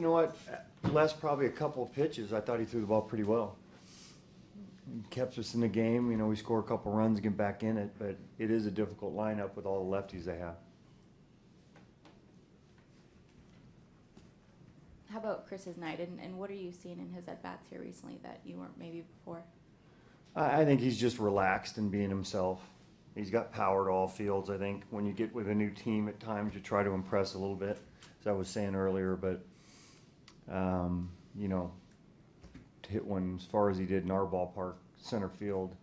You know what? Last probably a couple of pitches, I thought he threw the ball pretty well. He kept us in the game. You know, we score a couple runs, get back in it, but it is a difficult lineup with all the lefties they have. How about Chris's night, and what are you seeing in his at-bats here recently that you weren't maybe before? I think he's just relaxed and being himself. He's got power to all fields. I think when you get with a new team at times, you try to impress a little bit, as I was saying earlier, but, you know, to hit one as far as he did in our ballpark, center field,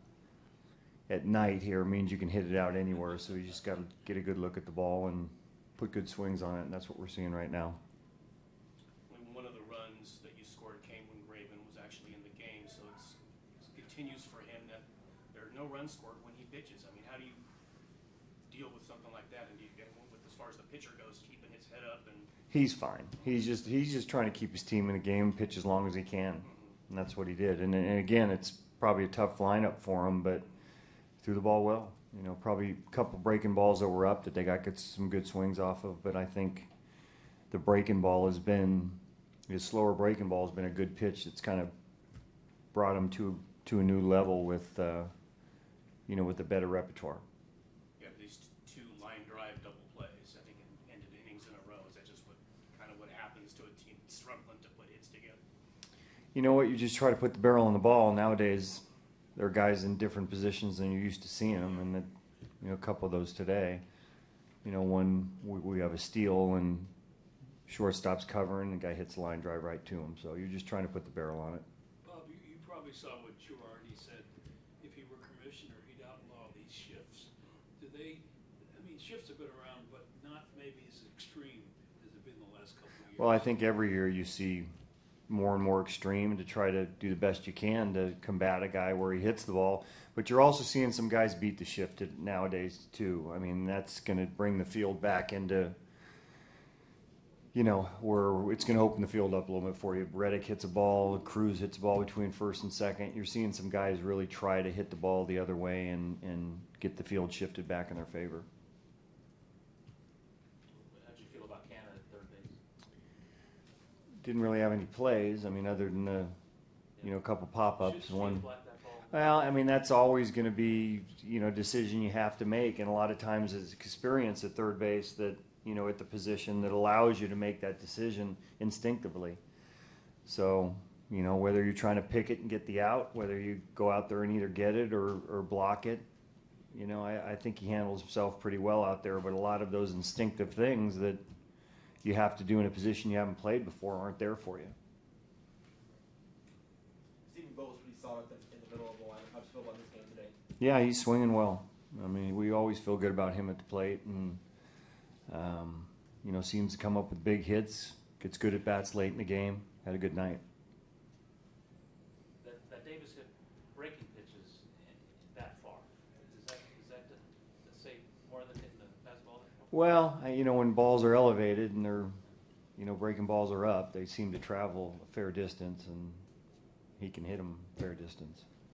at night here means you can hit it out anywhere, so you just got to get a good look at the ball and put good swings on it, and that's what we're seeing right now. One of the runs that you scored came when Graveman was actually in the game, so it continues for him that there are no runs scored when he pitches. I mean, how do you deal with something like that? And do you, as far as the pitcher goes, keeping his head up? And he's fine. He's just trying to keep his team in the game, pitch as long as he can, and that's what he did. And again, it's probably a tough lineup for him, but threw the ball well. You know, probably a couple breaking balls that were up that they got some good swings off of, but I think the breaking ball has been, his slower breaking ball has been a good pitch. It's kind of brought him to a new level with, you know, with a better repertoire. you have these two line drive double plays, I think, ended innings in a row. Is that just what happens to a team struggling to put hits together? You know what? You just try to put the barrel on the ball. Nowadays, there are guys in different positions than you're used to seeing them, and you know, a couple of those today. You know, one we have a steal and shortstop's covering, the guy hits the line drive right to him. So you're just trying to put the barrel on it. Bob, you probably saw what Girardi said. If he were commissioner, he'd outlaw these shifts. Shifts have been around, but not maybe as extreme as they've been the last couple of years. Well, I think every year you see more and more extreme to try to do the best you can to combat a guy where he hits the ball. But you're also seeing some guys beat the shift nowadays too. I mean, that's going to bring the field back into, you know, where it's going to open the field up a little bit for you. Reddick hits a ball, Cruz hits a ball between first and second. You're seeing some guys really try to hit the ball the other way and get the field shifted back in their favor. How'd you feel about Canada at third base? Didn't really have any plays. I mean, other than the, you know, a couple pop-ups and one. Black that ball? Well, I mean, that's always going to be, you know, a decision you have to make, and a lot of times it's experience at third base that, you know, at the position that allows you to make that decision instinctively. So, you know, whether you're trying to pick it and get the out, whether you go out there and either get it or block it, you know, I think he handles himself pretty well out there, but a lot of those instinctive things that you have to do in a position you haven't played before aren't there for you. Stephen Bo was pretty solid in the middle of the line. How do you feel about this game today? Yeah, he's swinging well. I mean, we always feel good about him at the plate, and you know, seems to come up with big hits, gets good at bats late in the game. Had a good night. That Davis hit breaking pitches that far. Is that to say more than hitting the fastball? Well, you know, when balls are elevated and they're, you know, breaking balls are up, they seem to travel a fair distance, and he can hit them a fair distance.